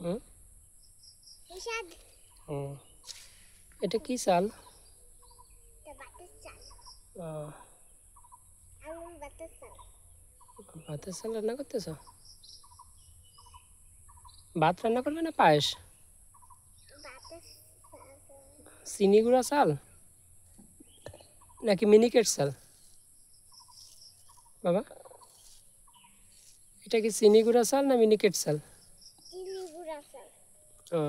হুম ও এটা কি চাল? ভাতের চাল রান্না করতেছ? ভাত রান্না করবে না পায়েস? চিনি গুঁড়া চাল নাকি মিনিকেট চাল বাবা? এটা কি চিনি গুঁড়া চাল না মিনিকেট চাল? ও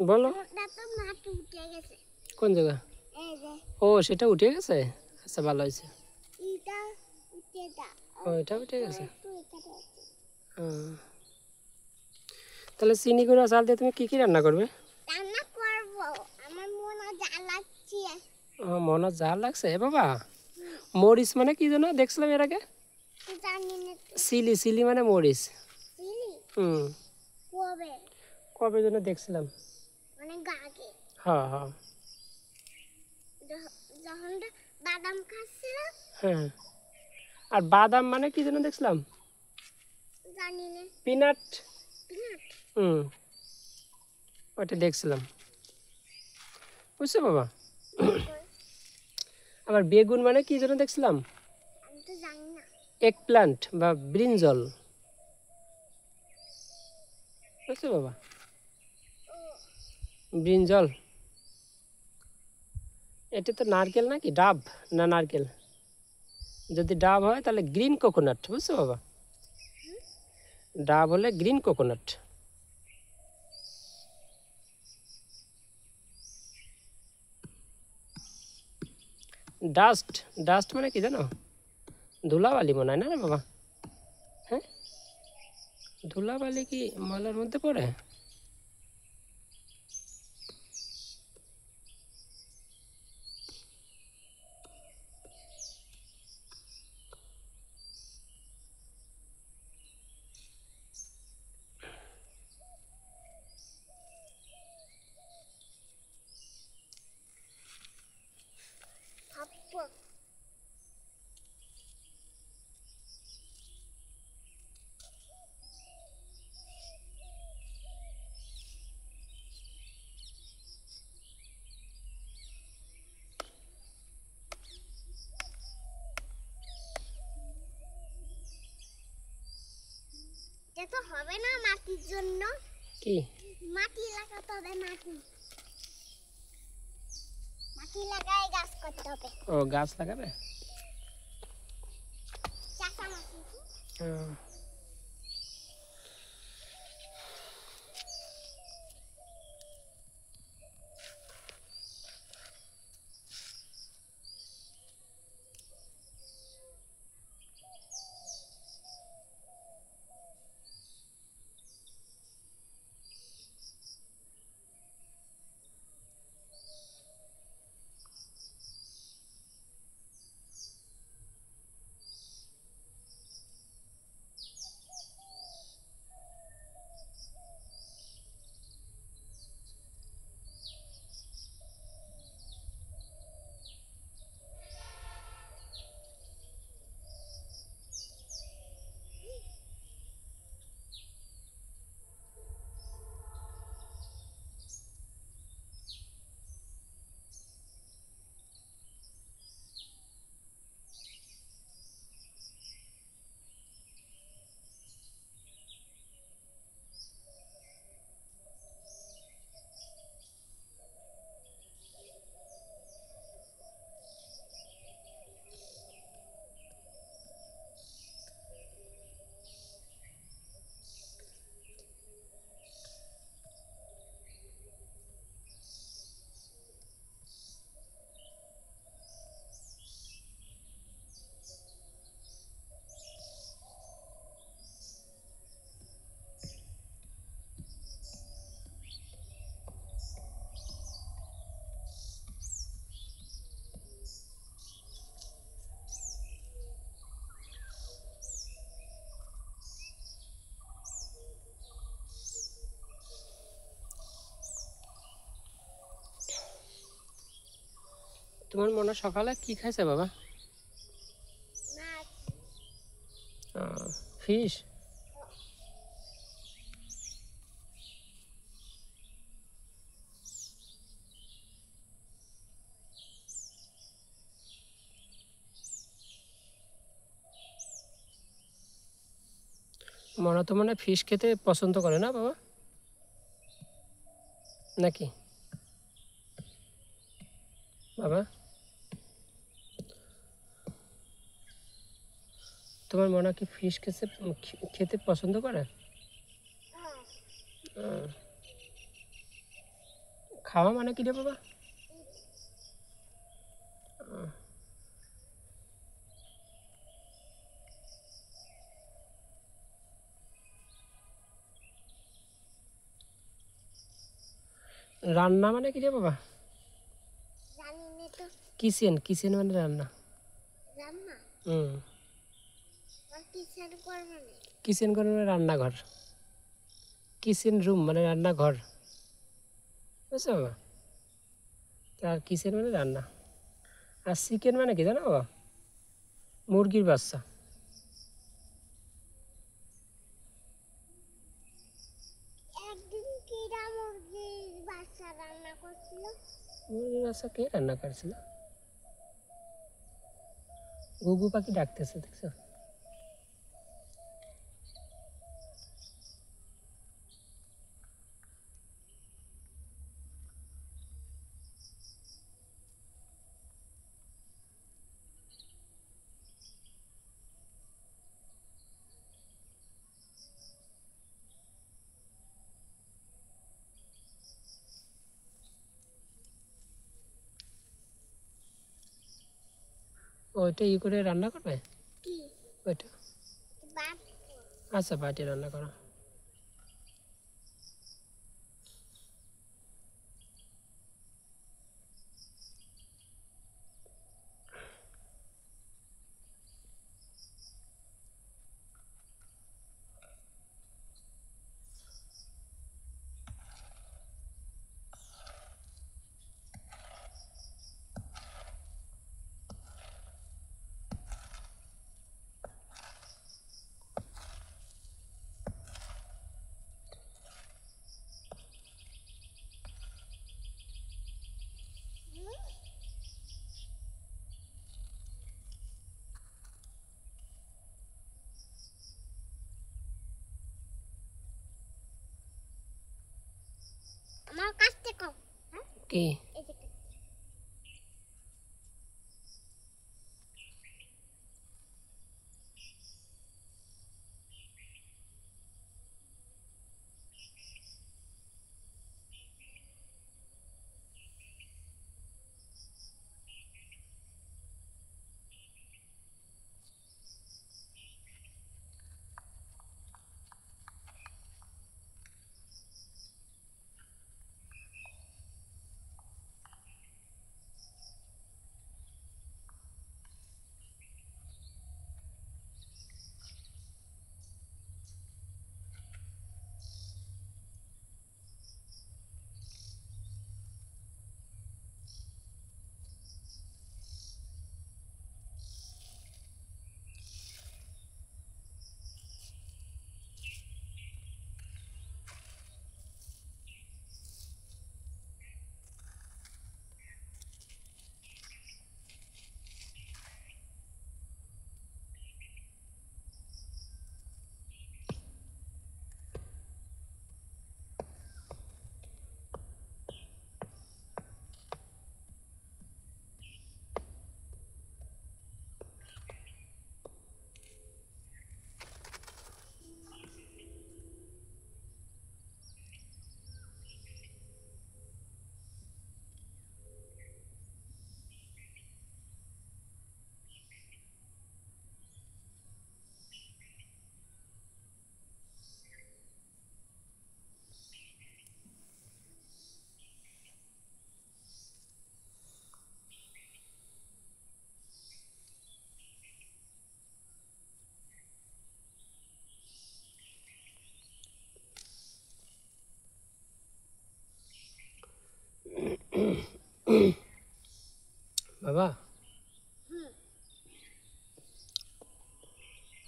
বলো কোন জায়গা? ও সেটা উঠে গেছে, আচ্ছা ভালো হয়েছে। ও এটা উঠে গেছে। তাহলে চিনি গুঁড়া চাল দিয়ে তুমি কি কি রান্না করবে? ও মনে জাল লাগছে বাবা। মরিচ মানে কি জানো দেখছিলাম এর আগে? সিলি সিলি মানে মরিচ। হুম কবে যেন দেখছিলাম। হ্যাঁ হ্যাঁ হ্যাঁ। আর বাদাম মানে কি যেন দেখছিলাম, পিনাট। হুম ওটা দেখছিলাম, বুঝছো বাবা? আবার বেগুন মানে কি যেন দেখছিলাম, এগ প্লান্ট বা ব্রিনজল, বুঝছো বাবা? ব্রিনজল এটা তো নারকেল নাকি ডাব? না নারকেল, যদি ডাব হয় তাহলে গ্রিন কোকোনাট, বুঝছো বাবা? ডাব হলে গ্রিন কোকোনাট। ডাস্ট, ডাস্ট মানে কি জানো? ধুলাবালি মনে হয় না রে বাবা? হ্যাঁ ধুলাবালি কি ময়লার মধ্যে পড়ে? তো হবে না মাটির জন্য, কি মাটি লাগাতে হবে, মাটি লাগাই গাছ করতে হবে। ও গাছ লাগাবে? চাষা মাটি তোমার মনে সকালে কি খাইছে বাবা? মাছ। ফিশ। মনে তো মানে ফিশ খেতে পছন্দ করে না বাবা, নাকি বাবা? তোমার মনে কি ফিশ খেতে পছন্দ করে? আহ, খাওয়া মানে কি রে বাবা? রান্না মানে কি রে বাবা? জানি না তো। কিচেন মানে রান্না। রান্না হুম। আর কিসের করবে না? কিচেন করে মানে রান্নাঘর। কিচেন রুম মানে রান্নাঘর, বুঝছো বাবা? আর কিচেন মানে রান্না। আর চিকেন মানে কি জানো বাবা? মুরগির বাচ্চা। একদিন কিরা মুরগির বাচ্চা রান্না করছিল। মুরগির বাচ্চা কে রান্না করেছিল? গুগু পাখি ডাকতেছে, দেখছো? ওইটা করে রান্না করবে? কি ওইটা বাপ? আচ্ছা, বাটি রান্না করো। আমার কাছে কম। হ্যাঁ, কি? এই যে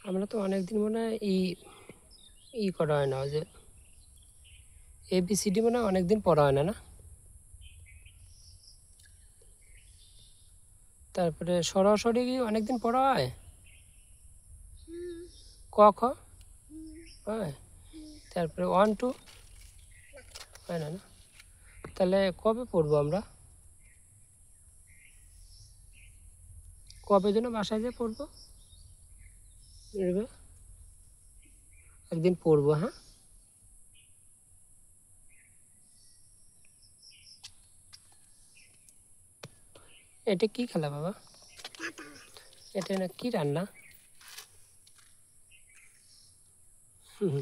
আমরা তো অনেকদিন মনে হয় করা হয় না, ওই যে ABCD মনে হয় অনেকদিন পড়া হয় না, না? তারপরে সরাসরি অনেকদিন পড়া হয়, ক খ হয়, তারপরে 1 2 হয় না, না? তাহলে কবে পড়বো আমরা? কবে যেন বাসায় যেয়ে পড়বো? একদিন পড়বো, হ্যাঁ। এটা কি খেলা বাবা? এটা না কি রান্না? হুম,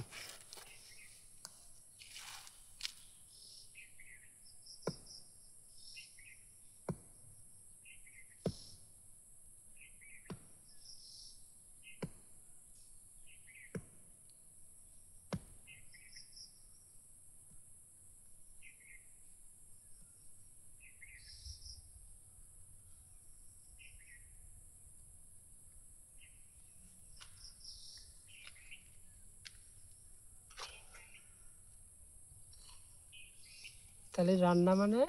তাহলে রান্না মানে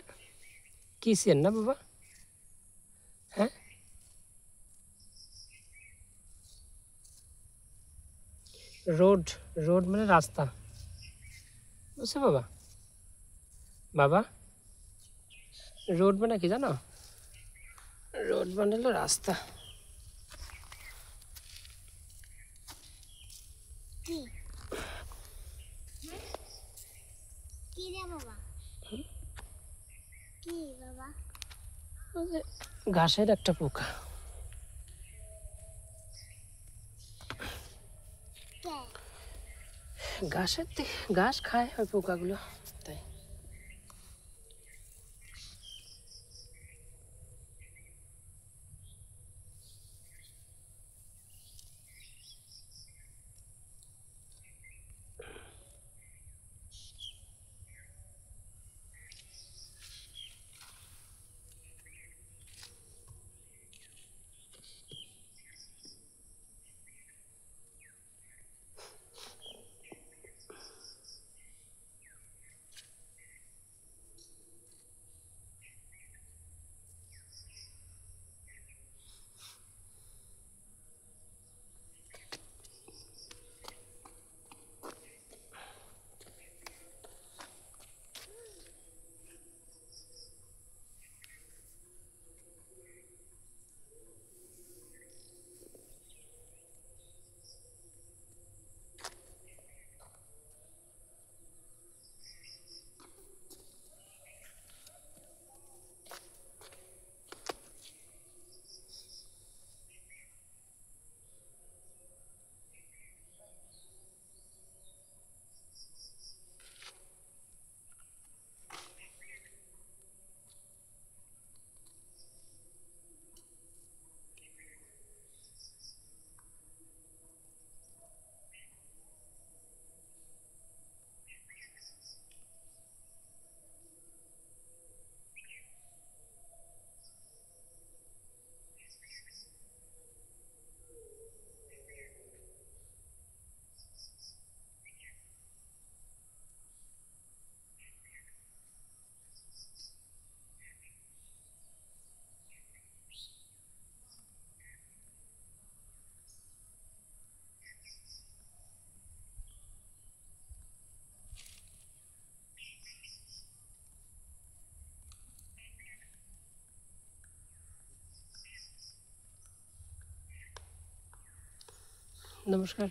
কিচেন না বাবা? হ্যাঁ, রোড, রোড মানে রাস্তা, বুঝছো বাবা? বাবা, রোড মানে কি জানো? রোড মানে হলো রাস্তা। কি কি রে বাবা? কি বাবা? ওই যে ঘাসের একটা পোকা। কে? ঘাস খায় ওই পোকাগুলো, তাই। নমস্কার।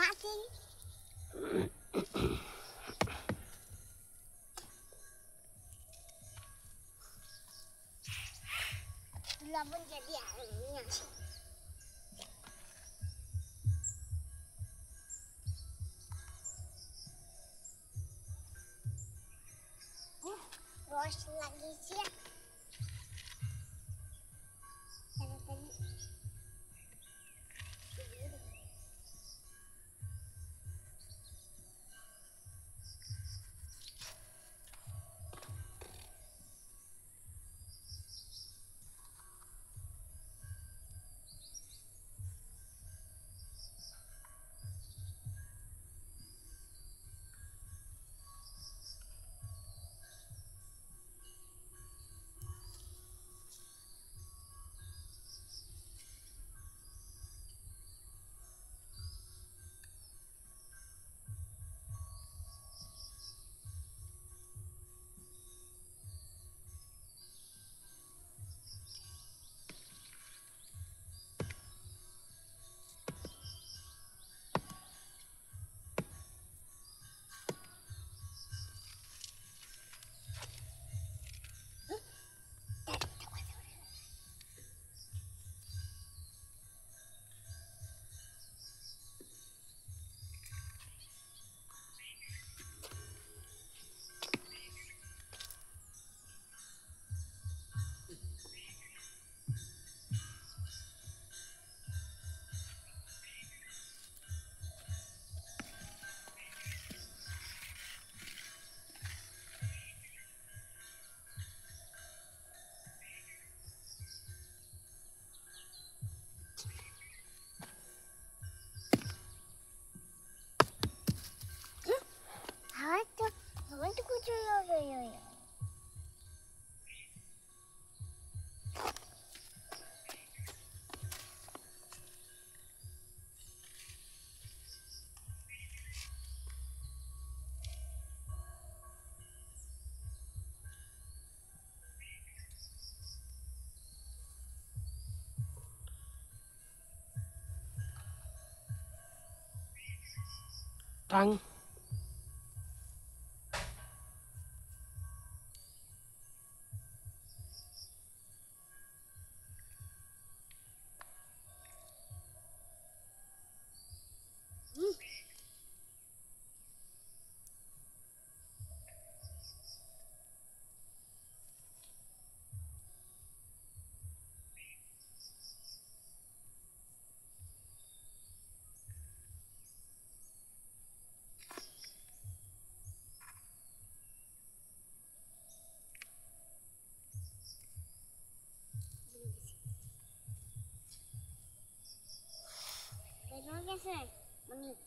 Mati. Lamun jadi anehnya sih. Terus lagi sih. Tadi. Apa tuh kucing yo. Tang. Benar guys, menit.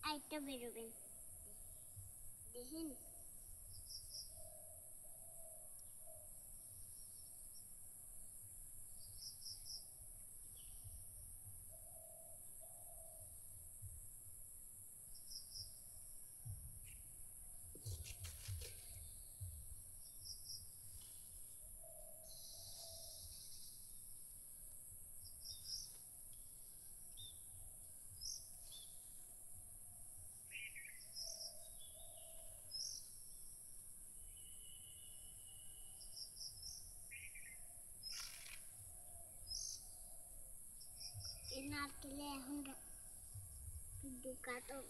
Ayo biru. Di sini. Inartile Honda. Ducato.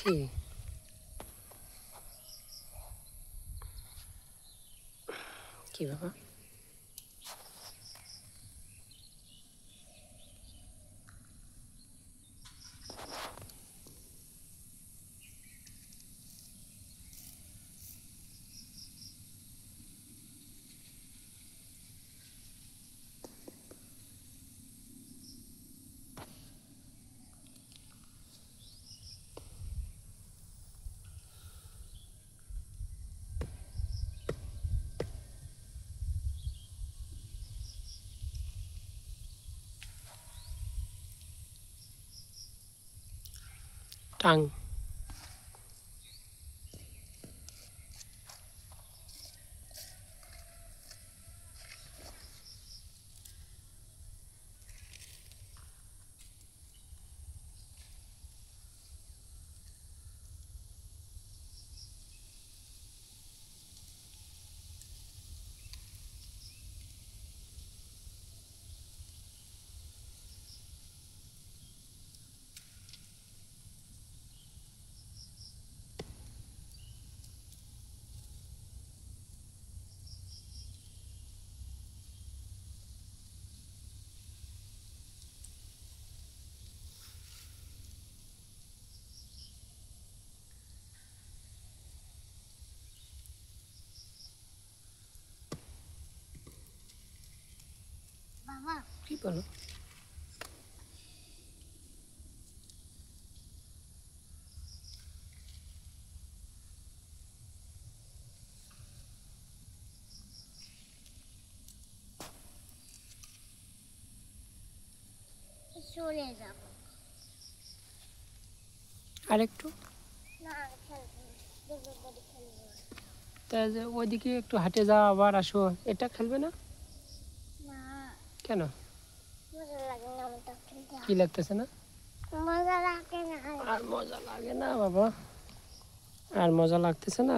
কি কি বাবা? টাং। বাবা কি বলো? চলে যাব আরেকটু না খেলবো দেখবো বড় খেলবো তা যে ওইদিকে একটু হাঁটে যাও আবার আসো, এটা খেলবে না না কেন? মজা লাগে না আমার তো খেলতে কি লাগতেছে না? মজা লাগে না আর মজা লাগে না বাবা, আর মজা লাগতেছে না,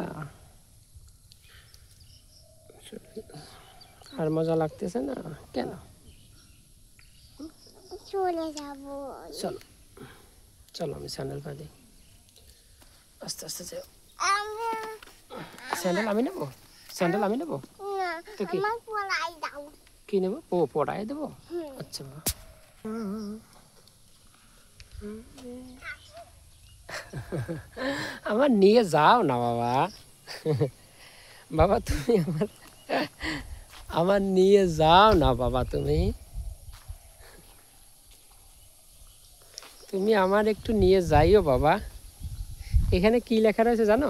আর মজা লাগতেছে না কেন? চলে যাব চলো চলো, আমি স্যান্ডেল পা দিই, আস্তে আস্তে যাও। স্যান্ডেল আমি নেবো, স্যান্ডেল আমি নেবো। না তো কি? আমার পড়াই দাও কি নেবো? ও পড়ায় দেবো। আচ্ছা বাবা। আমার নিয়ে যাও না বাবা, বাবা তুমি আমার, আমার নিয়ে যাও না বাবা, তুমি তুমি আমার একটু নিয়ে যাইও বাবা। এখানে কি লেখা রয়েছে জানো?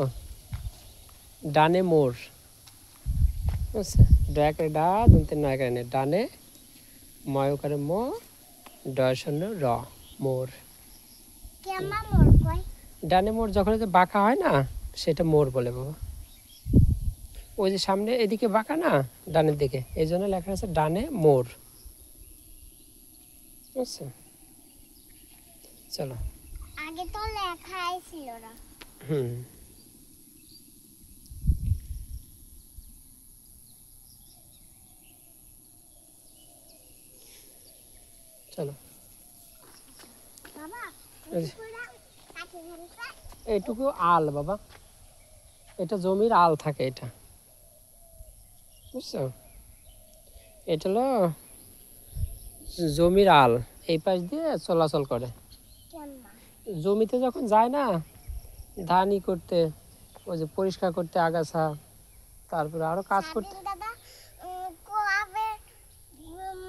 ডানে মোড়, বুঝছে? ডয়াকারে ডা দন্তে নয়কারে নে, ডানে ময়কারে ম ডয়শন্য র, মোড়। কেমন মোর কই ডানে মোড় যখন যে বাঁকা হয় না, সেটা মোড় বলে বাবা। ওই যে সামনে এদিকে বাঁকা না, ডানের দিকে, এই জন্য লেখা আছে ডানে মোড়, বুঝছো? চলো। আগে তো লেখাই ছিল না হুম, চলো। বাবা এই যে, পুরা কাটি ফেলছে এইটুকু আল বাবা, এটা জমির আল থাকে, এটা বুঝছো? এটা হলো জমির আল, এই পাশ দিয়ে চলাচল করে। কেমন জমিতে যখন যায় না ধানই করতে, ওই যে পরিষ্কার করতে আগাছা, তারপরে আরো কাজ করতে। স্বাধীন দাদা কবে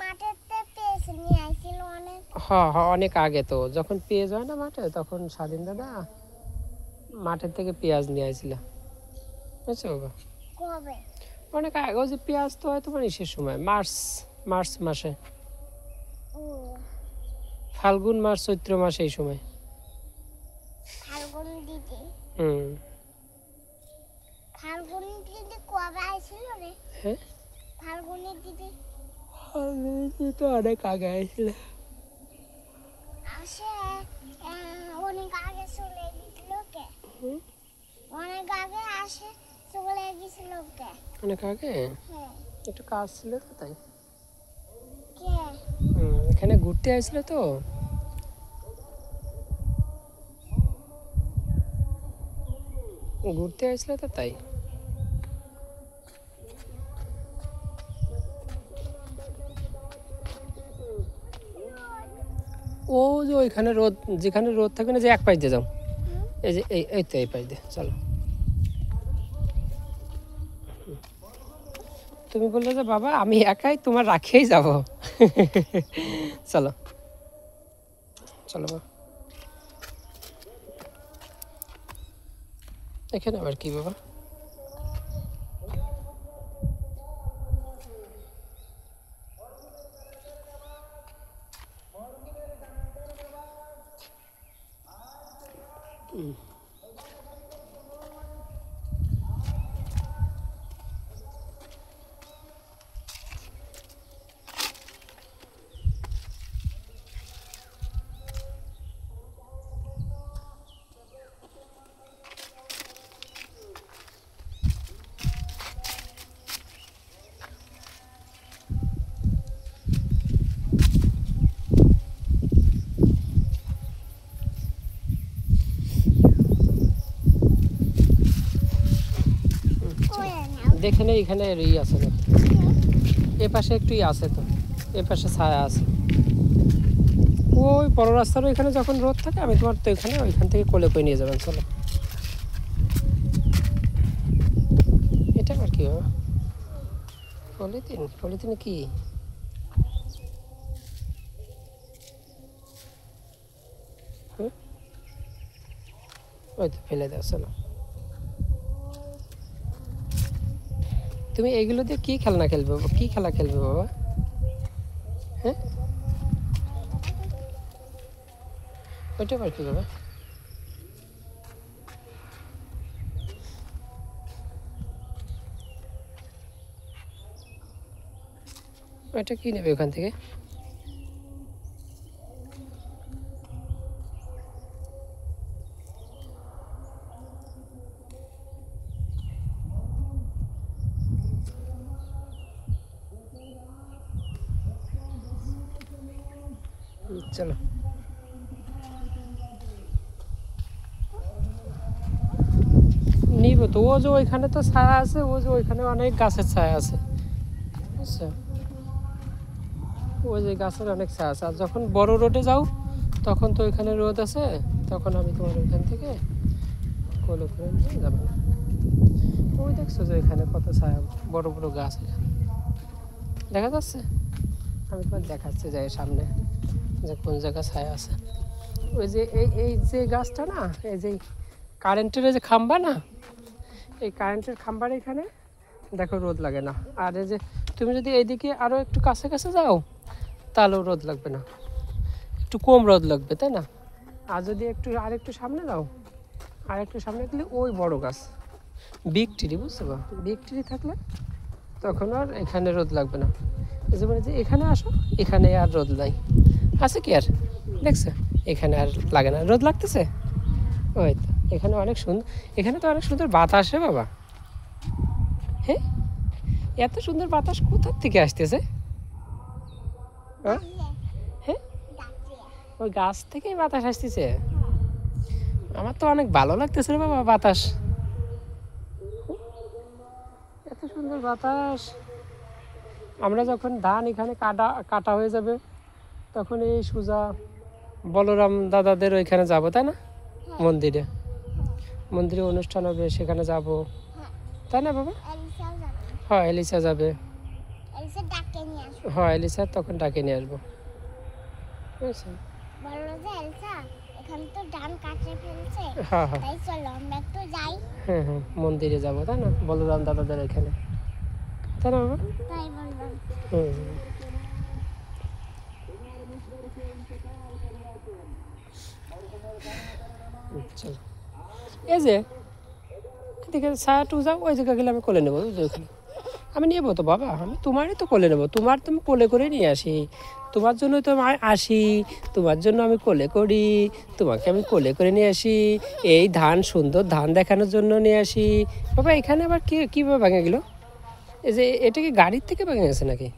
মাঠেতে পেয়েছে নিয়ে আইছিল অনেক হ্যাঁ হ্যাঁ, অনেক আগে তো, যখন পেঁয়াজ হয় না মাঠে, তখন স্বাধীন দাদা মাঠের থেকে পেঁয়াজ নিয়ে আসছিল, বুঝছো বাবা? কবে অনেক আগে, ওই যে পেঁয়াজ তো হয় তোমার ইসের সময়, মার্চ, মার্চ মাসে, ও ফাল্গুন মাস চৈত্র মাস, এই সময়। ফাল্গুন দিদি হুম। ফাল্গুন দিদি কবে আইছিল রে হ্যাঁ, ফাল্গুনের দিদি তো অনেক আগে আসছিল। আসে অনেক আগে চলে গেছিল কে হুম, অনেক আগে আসে চলে গেছিল কে অনেক আগে হ্যাঁ একটু কাজ ছিল তো, তাই। কে এখানে ঘুরতে আসছিল তো। ঘুরতে আসলে তো তাই। ও যে ওইখানে রোদ, যেখানে রোদ থাকবে না, যে এক পাশ দিয়ে যাও, এই যে এই তো এই পাশ দিয়ে চলো। তুমি বললে যে বাবা আমি একাই তোমার রাখেই যাব। চলো চলো বাবা। এখানে আবার কি বাবা? দেখে নে এখানে ই আছে না, এ পাশে একটু ই আছে তো, এ পাশে ছায়া আছে। ওই বড় রাস্তার ওইখানে যখন রোদ থাকে আমি তোমার তো এখানে ওইখান থেকে কোলে করে নিয়ে যাবেন। চলো। এটা আবার কি বাবা? পলিথিন? পলিথিনে কি? ওই তো ফেলে দাও। চলো। তুমি এগুলো দিয়ে কি খেলনা খেলবে, কি খেলা খেলবে বাবা? হ্যাঁ, ওইটা আবার কি বাবা? ওইটা কি নেবে ওখান থেকে? চলো। নিব তো, ও যে ওইখানে তো ছায়া আছে, ও যে ওইখানে অনেক গাছের ছায়া আছে, বুঝছো? ওই যে গাছের অনেক ছায়া আছে। আর যখন বড় রোডে যাও তখন তো ওইখানে রোদ আছে, তখন আমি তোমার ওইখান থেকে কোলে করে নিয়ে যাবো। ওই দেখছো যে এখানে কত ছায়া, বড় বড় গাছ এখানে দেখা যাচ্ছে। আমি তোমার দেখাচ্ছি যে সামনে যে কোন জায়গা ছায়া আছে। ওই যে এই যে গাছটা না, এই যে কারেন্টের যে খাম্বা না, এই কারেন্টের খাম্বার এখানে দেখো রোদ লাগে না। আর এই যে তুমি যদি এইদিকে আরও একটু কাছে কাছে যাও তাহলেও রোদ লাগবে না, একটু কম রোদ লাগবে, তাই না? আর যদি আরেকটু সামনে যাও, আরেকটু সামনে গেলে ওই বড় গাছ বিগ ট্রি, বুঝতে পারো? বিগ ট্রি থাকলে তখন আর এখানে রোদ লাগবে না। এই যে মানে যে এখানে আসো, এখানে আর রোদ নাই, আছে কি আর দেখছো? এখানে আর লাগে না, রোদ লাগতেছে। ওই তো এখানে অনেক সুন্দর, এখানে তো অনেক সুন্দর বাতাস রে বাবা। হ্যাঁ, এত সুন্দর বাতাস কোথার থেকে আসতেছে? হ্যাঁ, ওই গাছ থেকেই বাতাস আসতেছে। আমার তো অনেক ভালো লাগতেছে রে বাবা বাতাস, এত সুন্দর বাতাস। আমরা যখন ধান এখানে কাটা হয়ে যাবে তখন এই সোজা বলরাম দাদাদের ওইখানে যাব, তাই না? মন্দিরে অনুষ্ঠান হবে, সেখানে যাব, তাই না বাবা? হ্যাঁ, এলিসা যাবে। হ্যাঁ, এলিসা তখন ডাকে নিয়ে আসবো, বুঝছেন? হ্যাঁ হ্যাঁ হ্যাঁ হ্যাঁ, মন্দিরে যাবো, তাই না? বলরাম দাদাদের এখানে, তাই না বাবা? হুম। চলো। এই যে এদিকে ছায়া টু যাও, ওই জায়গা গেলে আমি কোলে নেবো, ওইখানে আমি নেবো তো বাবা, আমি তোমারই তো কোলে নেবো, তোমার তুমি কোলে করে নিয়ে আসি, তোমার জন্য তো আমি আসি, তোমার জন্য আমি কোলে করি, তোমাকে আমি কোলে করে নিয়ে আসি, এই ধান সুন্দর ধান দেখানোর জন্য নিয়ে আসি বাবা। এখানে আবার কীভাবে ভেঙে গেলো? এই যে এটা কি গাড়ির থেকে ভেঙে গেছে নাকি?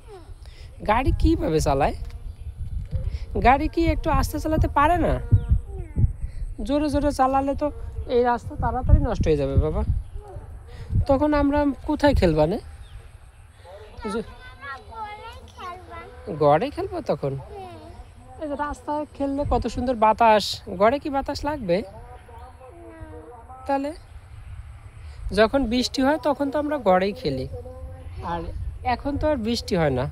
গাড়ি কীভাবে চালায়? গাড়ি কি একটু আস্তে চালাতে পারে না? জোরে জোরে চালালে তো এই রাস্তা তাড়াতাড়ি নষ্ট হয়ে যাবে বাবা। তখন আমরা কোথায় খেলবা না? যে- গড়ে খেলবো তখন। এই যে রাস্তায় খেললে কত সুন্দর বাতাস, গড়ে কি বাতাস লাগবে? তাহলে যখন বৃষ্টি হয় তখন তো আমরা গড়েই খেলি, আর এখন তো আর বৃষ্টি হয় না।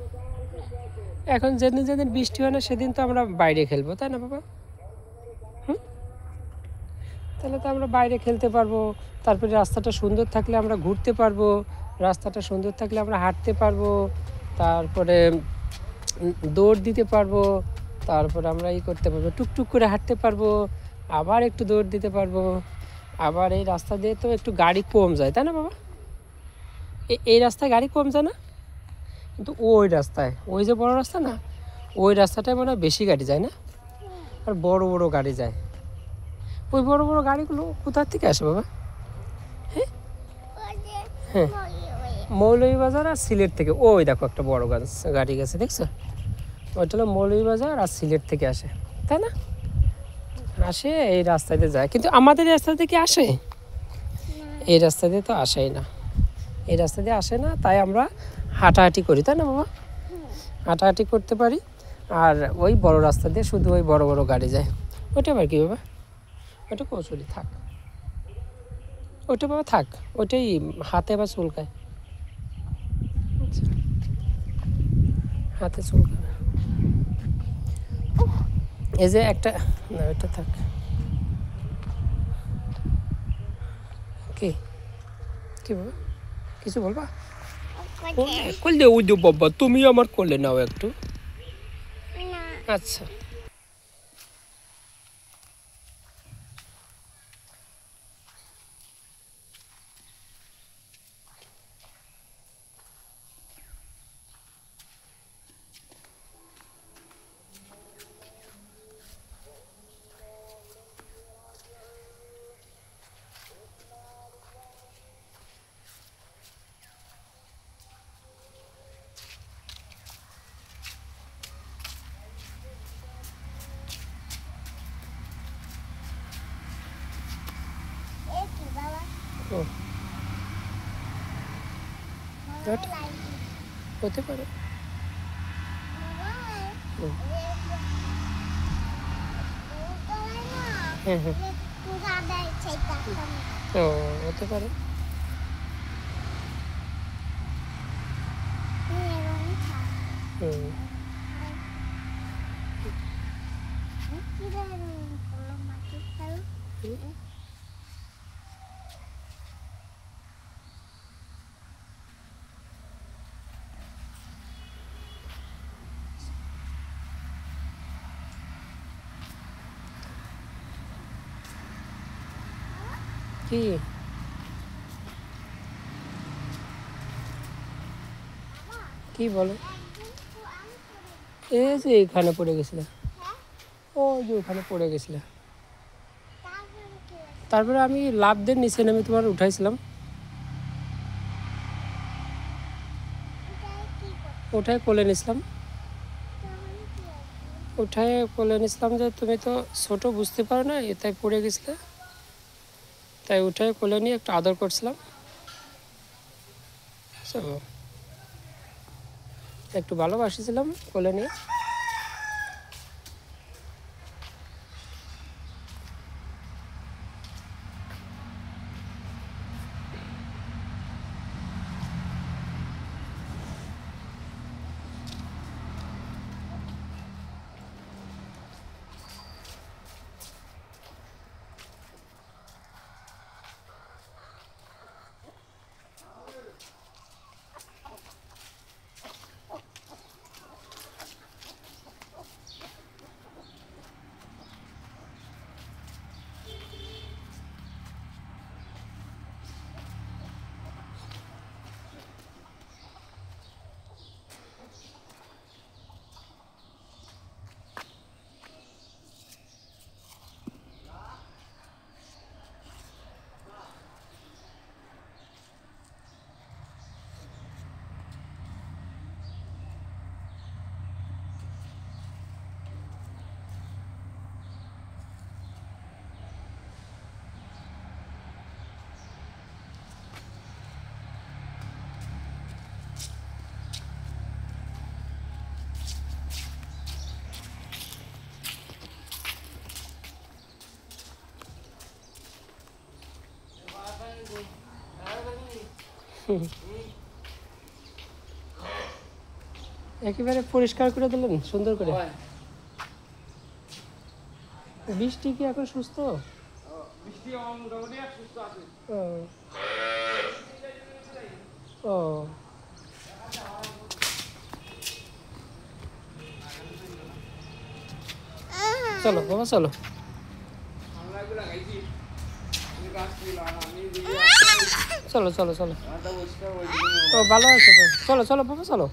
এখন যেদিন যেদিন বৃষ্টি হয় না সেদিন তো আমরা বাইরে খেলবো, তাই না বাবা? তাহলে তো আমরা বাইরে খেলতে পারবো। তারপরে রাস্তাটা সুন্দর থাকলে আমরা ঘুরতে পারবো, রাস্তাটা সুন্দর থাকলে আমরা হাঁটতে পারবো, তারপরে দৌড় দিতে পারবো, তারপরে আমরা করতে পারবো, টুকটুক করে হাঁটতে পারবো, আবার একটু দৌড় দিতে পারবো। আবার এই রাস্তা দিয়ে তো একটু গাড়ি কম যায়, তাই না বাবা? এই রাস্তায় গাড়ি কম যায় না, কিন্তু ওই রাস্তায়, ওই যে বড় রাস্তা না, ওই রাস্তাটায় মনে হয় বেশি গাড়ি যায় না, আর বড় বড় গাড়ি যায়। ওই বড় বড় গাড়িগুলো কোথার থেকে আসে বাবা? হ্যাঁ, মৌলভীবাজার আর সিলেট থেকে। ওই দেখো একটা বড় গাড়ি গেছে, দেখছো? ওইটা হলো মৌলভীবাজার আর সিলেট থেকে আসে, তাই না? আসে এই রাস্তা দিয়ে যায়, কিন্তু আমাদের এই রাস্তা দিয়ে কি আসে? এই রাস্তা দিয়ে তো আসেই না, এই রাস্তা দিয়ে আসে না, তাই আমরা হাঁটাহাঁটি করি, তাই না বাবা? হাঁটাহাঁটি করতে পারি। আর ওই বড় রাস্তা দিয়ে শুধু ওই বড় বড় গাড়ি যায়। ওইটা আবার কি বাবা? ওটা কচুরি থাক, ওটা বাবা থাক, ওটাই হাতে আবার চুলকায়। আচ্ছা, হাতে চুলকায়। এই যে একটা, না ওটা থাক। কি কি বাবা, কিছু বলবা? করলে ওই দে বাবা, তুমি আমার করলে নাও একটু। আচ্ছা, হতে পারে। হ্যাঁ হ্যাঁ, ও হতে পারে। হুম, কি কি বলো? এই যে এখানে পড়ে গেছিলে, ও যে ওখানে পড়ে গেছিলে। তারপরে আমি লাফ দিয়ে নিচে নেমে তোমার উঠাইছিলাম। উঠায় কোলে নিছিলাম, উঠায় কোলে নিছিলাম যে তুমি তো ছোট, বুঝতে পারো না, তাই পড়ে গেছিলে, তাই উঠায় কোলে নিয়ে একটু আদর করছিলাম। বুঝছো? একটু ভালোবাসিছিলাম কোলে নিয়ে। একেবারে পরিষ্কার করে দিলেন সুন্দর করে। বৃষ্টি কি এখন সুস্থ? ও ও চলো বাবা চলো। চলো চলো চলো। ও ভালো আছে, চলো চলো বাবা চলো।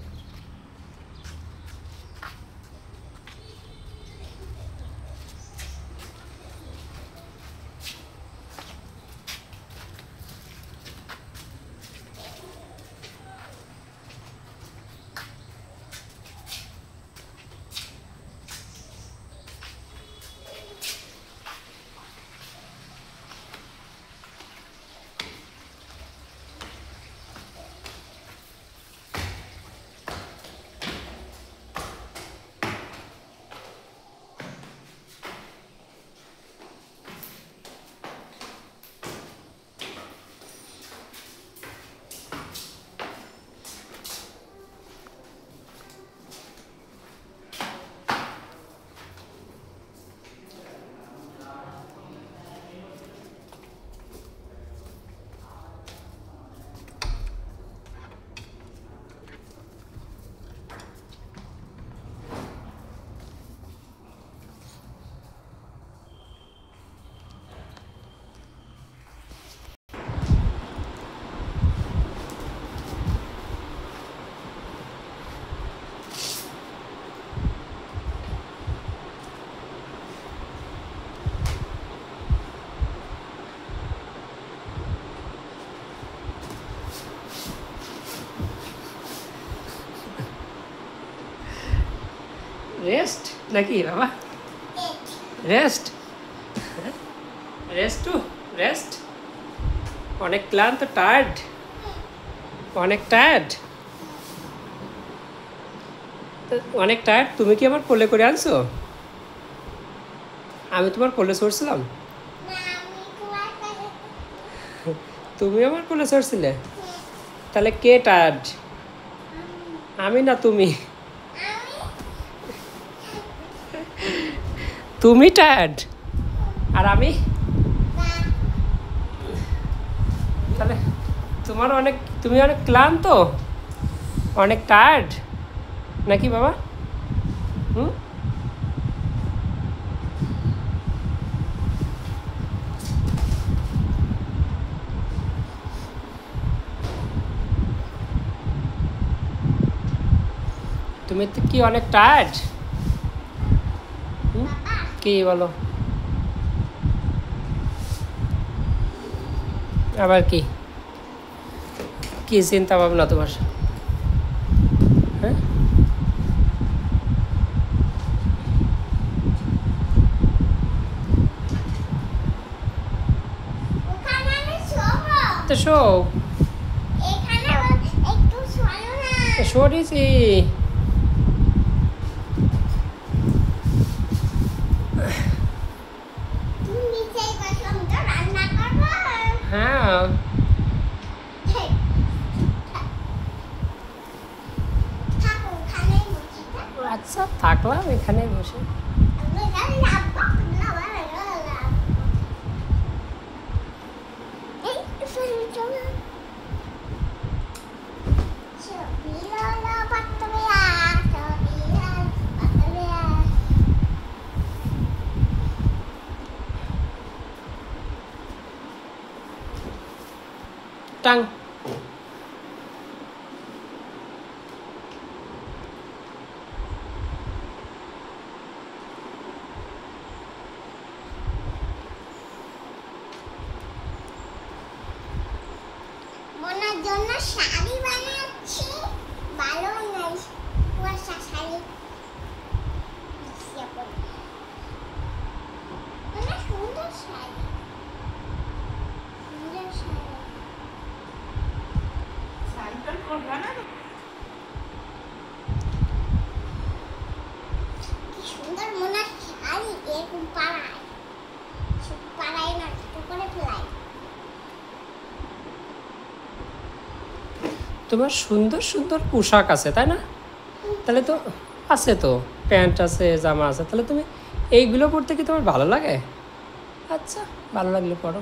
রেস্ট নাকি বাবা? Rest rest to rest. অনেক ক্লান্ত, টায়ার্ড, অনেক টায়ার্ড, অনেক টায়ার্ড। তুমি কি আমার কোলে করে আনছো? আমি তোমার কোলে চড়ছিলাম? তুমি আমার কোলে চড়ছিলে? তাহলে কে টায়ার্ড, আমি না তুমি? তুমি টায়ার্ড আর আমি? তাহলে তোমার অনেক, তুমি অনেক ক্লান্ত, অনেক টায়ার্ড নাকি বাবা? হুম, তুমি তো কি অনেক টায়ার্ড? কি বলো আবার? কি কি চিন্তা ভাবনা তোমার? হ্যাঁ, তো শো সরিয়েছি। হ্যাঁ, আচ্ছা থাকলাম এখানে বসে। টাং মনার জন্য শাড়ি বানাচ্ছি, ভালো নাই কুয়াশা শাড়ি। অনেক সুন্দর শাড়ি, সুন্দর শাড়ি। কি সুন্দর মনার শাড়ি, এরকম পাড়ায়, শুধু পাড়ায় না, ছোট করে ফেলাই। তোমার সুন্দর সুন্দর পোশাক আছে তাই না? তাহলে তো আছে, তো প্যান্ট আছে, জামা আছে, তাহলে তুমি এইগুলো পরতে কি তোমার ভালো লাগে? আচ্ছা, ভালো লাগলে পরো।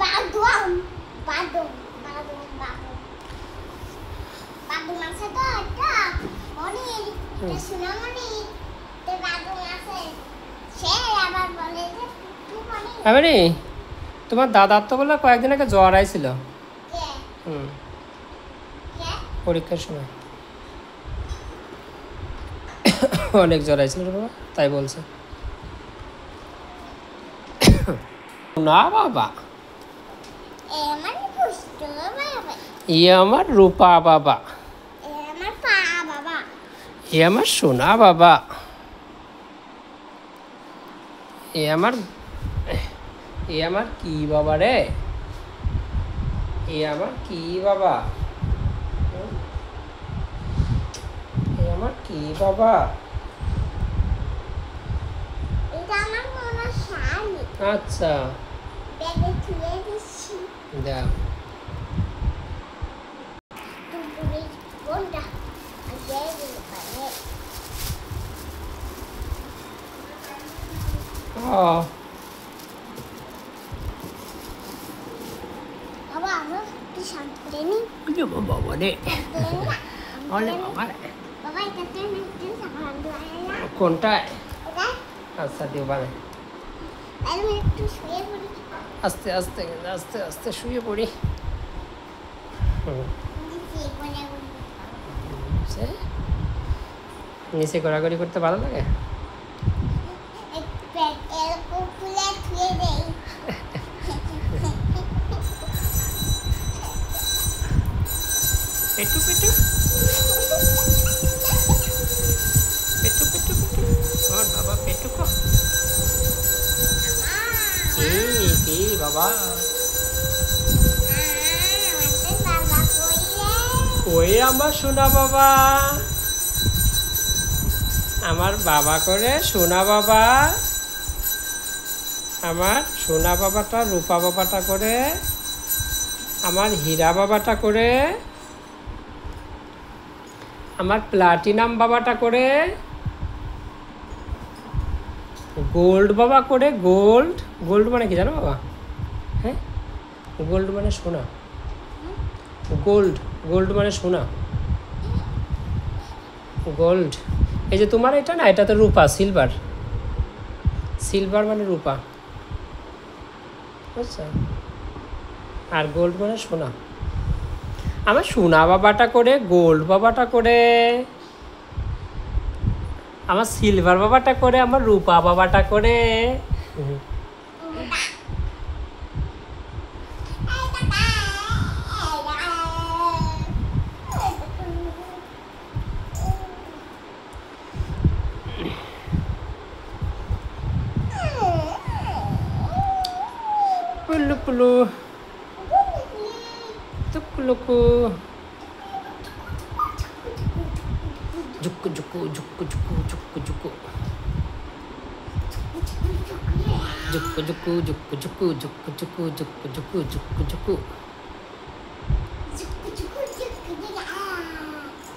বাদুম বাদুম বাদুম বাদুম বাদুম আছে তো একটা মনির সোনামণি তো বাদুম আছে সে আবার বলে যে তুই মনি এবারে তোমার দাদার তো বললো কয়েকদিন আগে জ্বর আইছিল। কে হুম, কে পরীক্ষার সময় অনেক জ্বর আইছিল রে বাবা, তাই বলছে। না বাবা, এ আমার পুষ্ট বাবা ইয়ে আমার রূপা বাবা, এ আমার পা বাবা এ আমার সোনা বাবা, এ আমার কি বাবা রে, এ আমার কি বাবা, এ আমার কি বাবা। এটা আমার মনে শাড়ি আচ্ছা, ব্যাগে তুলে দিচ্ছি দাও। তুমি কোনটা আগে দিতে পারে ও বাবা আমরা একটু শান্ত করে নিই বাবা রে, বলে বাবা বাবা এটাতে একটু শান্ত করে না কোনটায়? ওটা আচ্ছা দিও বানে, আমি একটু শুয়ে পড়ি আস্তে আস্তে আস্তে আস্তে শুয়ে পড়ি। সে নিচে ঘোরাঘুরি করতে ভালো লাগে। এরকম খুলে শুয়ে দেই পেটু পেটু পেটু পেটু পেটু, আমার বাবা পেটু কো কি বাবা, বাবা কইলে ওই আমার সোনা বাবা, আমার বাবা করে সোনা বাবা, আমার সোনা বাবাটা রূপা বাবাটা করে, আমার হীরা বাবাটা করে, আমার প্লাটিনাম বাবাটা করে, গোল্ড বাবা করে, গোল্ড গোল্ড মানে কি জানো বাবা? হ্যাঁ, গোল্ড মানে সোনা, গোল্ড গোল্ড মানে সোনা, গোল্ড। এই যে তোমার এটা না, এটা তো রূপা, সিলভার, সিলভার মানে রূপা, বুঝছো? আর গোল্ড মানে সোনা। আমার সোনা বাবাটা করে, গোল্ড বাবাটা করে, আমার সিলভার বাবাটা করে, আমার রূপা বাবাটা করে। পুলু পুলু তুকুলুকু জুকু জুকু জুকু জুকু জুকু জুকু জুকু জুকু জুকু জুকু জুকু জুকু জুকু জুকু জুকু জুকু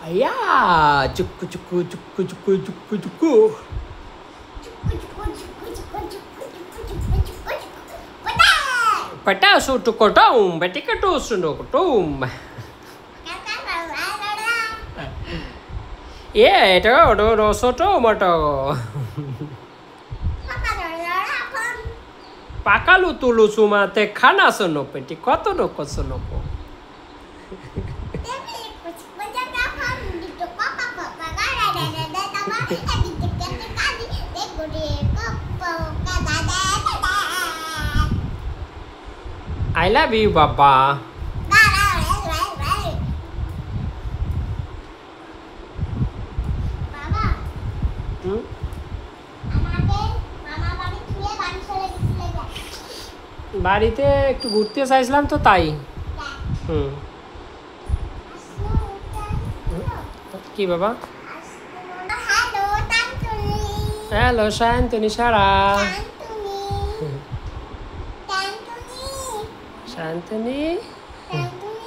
আয়া Dzukou Dzukou Dzukou Dzukou Dzukou Dzukou pata su tu kotom betika tu sundo kotom ye to do so to moto pakalu tulu suma te khana sono peti koto no kosono ko I love you, Baba. বাবা হুম? আমাদের মামা বাড়ি থেকে বাড়ি চলে গেছিলে বাড়িতে একটু ঘুরতে চাইছিলাম তো তাই। হুম, কি বাবা? হ্যালো তান্তুনি হ্যালো শান্তনি সারা, তান্তুনি তান্তুনি শান্তনি তান্তুনি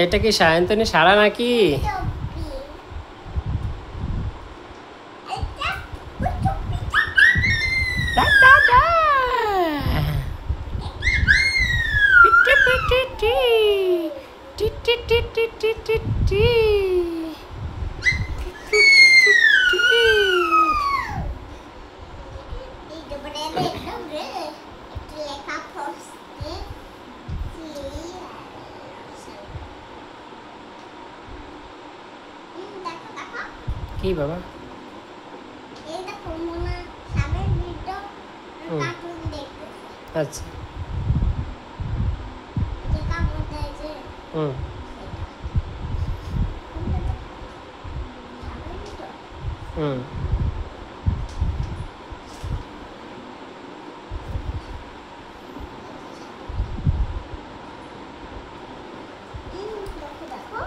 এটা কি সায়ন্তনী সারা নাকি? টুপি এটা টুপিটা ডা, ডা, ডা। টি, টি, টি, টি। টি, টি, টি, টি, টি, টি, টি। টি। এই যে বড় দেখো রে একটু লেখা পড়তে দেখো দেখো কি বাবা? এই দেখো মোনা সাবের ভিডিও হুম। কার্টুন দেখতেছে আচ্ছা। যে কার্টুন দেখছে হুম। সাবের ভিডিও হুম। দেখো দেখো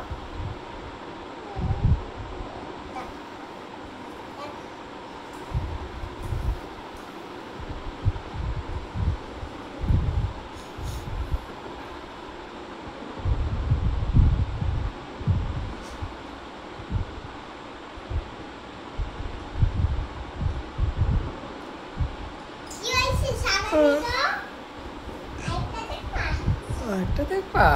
কি হয়েছে সাবের ভিডিও আইটা দেখবা একটা দেখবা?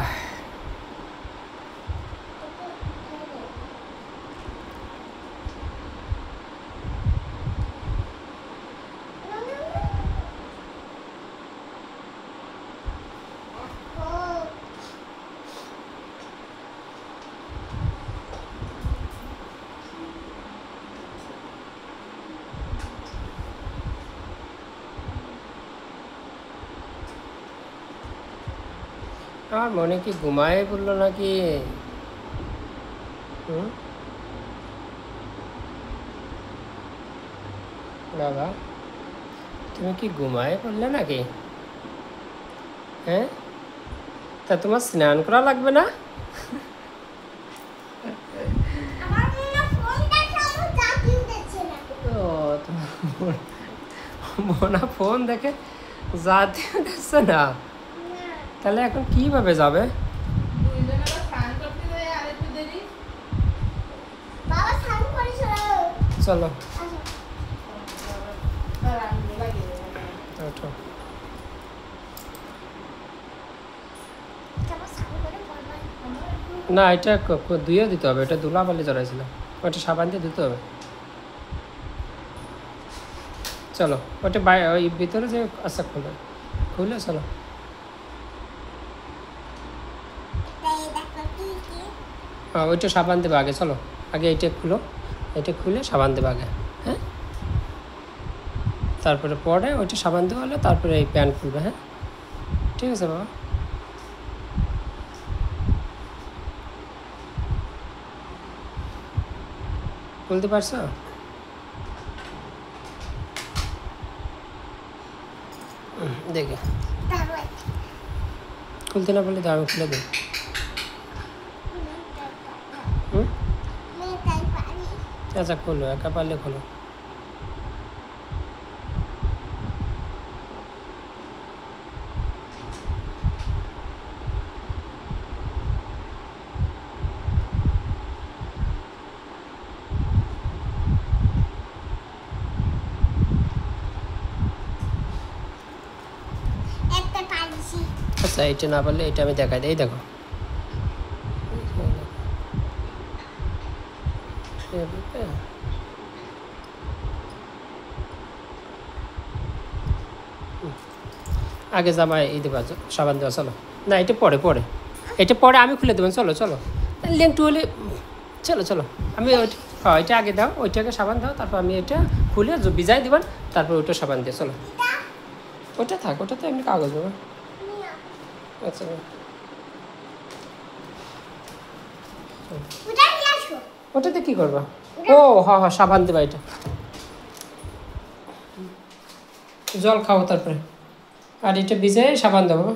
আমার মনে কি ঘুমায় পড়লো নাকি? হুম? বাবা, তুমি কি ঘুমায় পড়লে নাকি? হ্যাঁ, তা তোমার স্নান করা লাগবে না? আমার মনে ফোন দেখে আমার জাতীয় দেখছে না ও, তোমার মোনা ফোন দেখে যাতে দিচ্ছে না। না তাহলে এখন কিভাবে যাবে? বাবা স্নান করে চলো চলো আসো ওঠো। বাবা স্নান করে পড়বা না, এটা ধুয়ে দিতে হবে, এটা ধুলাবালি জড়াইছিল, ওটা সাবান দিয়ে ধুতে হবে। চলো ওটা ওই ভিতরে যে আচ্ছা খুলে খুলে চলো। এই দেখো কি কি হ্যাঁ, ওইটা সাবান দেবে আগে, চলো আগে এইটা খুলো, এটা খুলে সাবান দেবে আগে, হ্যাঁ, তারপরে পরে ওইটা সাবান দেওয়া হলে তারপরে এই প্যান্ট খুলবে, হ্যাঁ ঠিক আছে বাবা। খুলতে পারছো? দেখি, তারপর খুলতে না বললে আমি খুলে দিই। হুম, মেয়েটাই পারি আচ্ছা খোলো, একা পারলে খোলো। একটা পারিছি আচ্ছা, এটা না পারলে এটা আমি দেখাই দিই, এই দেখো আগে জামাই এই দেবা, সাবান দেওয়া, চলো। না, এটা পরে পরে, এটা পরে আমি খুলে দেবেন, চলো চলো লেংটু হলে, চলো চলো আমি হ্যাঁ এটা আগে দাও, ওইটাকে সাবান দাও, তারপর আমি এটা খুলে ভিজাই দেবেন, তারপর ওইটা সাবান দিয়ে, চলো। ওটা থাক, ওটা তো এমনি কাগজ দেবো। আচ্ছা ওটা নিয়ে আসো ওটাতে কী করবা? ও হ্যাঁ হ্যাঁ, সাবান দেবা, এটা জল খাও তারপরে, আর এটা ভিজে সাবান দেবো।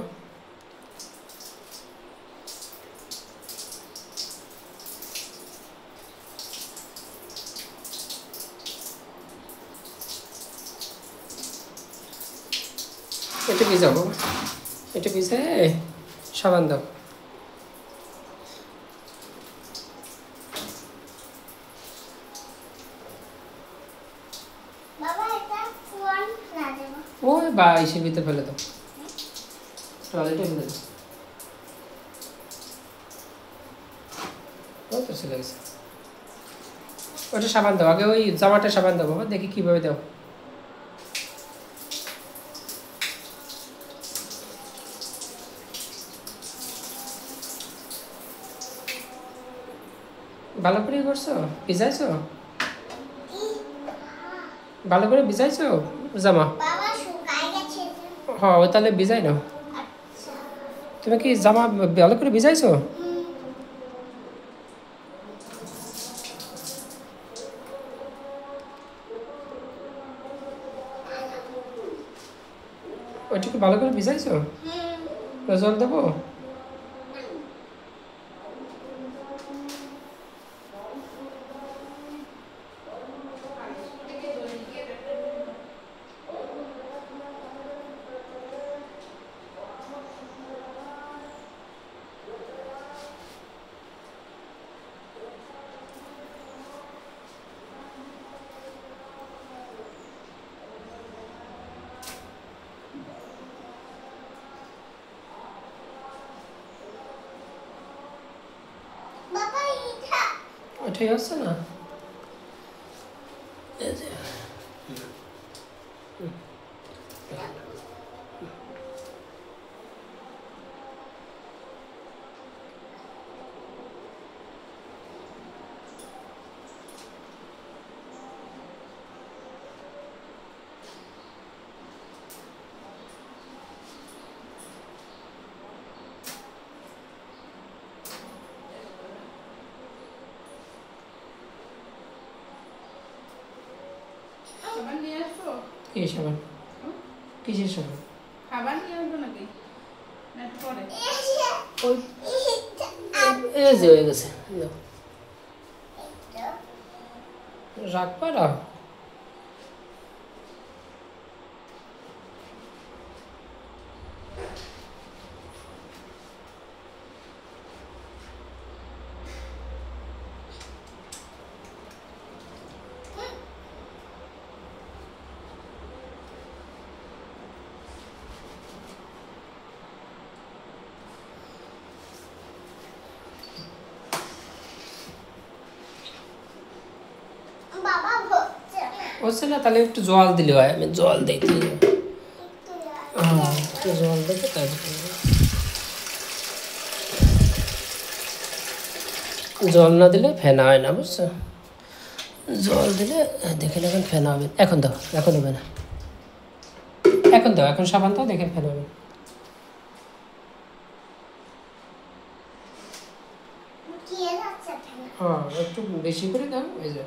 এটা ভিজাবো, এটা ভিজে সাবান দাও। ওই বা ইসের ভিতরে ফেলে দাও, টয়লেটে ফেলে দাও। ও তো চলে গেছে। ওটা সাবান দাও, আগে ওই জামাটা সাবান দাও বাবা, দেখি কীভাবে দাও। ভালো করে করছো, ভিজাইছো, ভালো করে ভিজাইছো জামা? বাবা শুকায় গেছে যে। হ্যাঁ ও তাহলে ভিজাই নাও। আচ্ছা। তুমি কি জামা ভালো করে ভিজাইছো? ওইটা কি ভালো করে ভিজাইছো? জল দেবো? বাবা এটা ওইটাই হচ্ছে না। এই যে। খাবার নিয়ে আসবো? কি সাবান? কিসের সাবান? খাবার নিয়ে আসবো নাকি? না একটু পরে? ওই এই যে হয়ে গেছে, নাও। রাখবা না? বাবা হচ্ছে না। হচ্ছে না, তাহলে একটু জল দিলে হয়, আমি জল দিই। একটু হ্যাঁ একটু জল দেবে তারপরে। জল না দিলে ফেনা হয় না, বুঝছো? জল দিলে দেখে এখন ফেনা হবে। এখন দাও, এখন হবে না। এখন দাও, এখন সাবান দাও, দেখে ফেনা হবে। লুকিয়ে যাচ্ছে ফেনা। হ্যাঁ একটু বেশি করে দাও। এই যে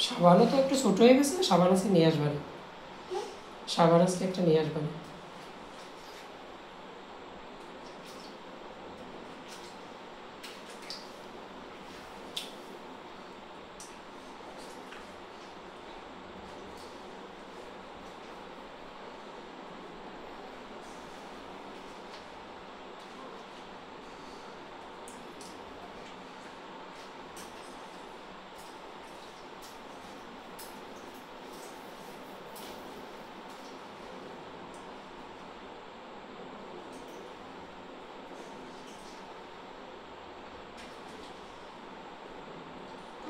সাবানও তো একটু ছোট হয়ে গেছে, সাবান আছে নিয়ে আসবে না, সাবান আসলে একটা নিয়ে আসবে না।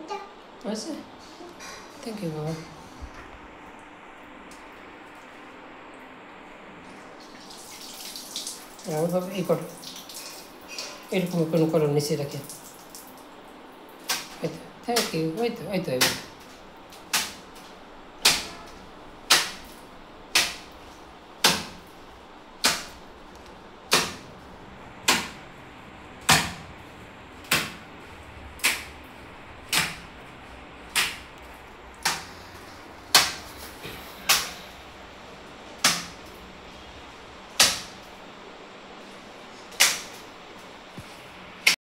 এটা হয়েছে? থ্যাংক ইউ বাবা। এমনভাবে এই করো, এরকম কোনো করো নিচে রাখে। Thank you. ওই তো ওই তো ওই তো।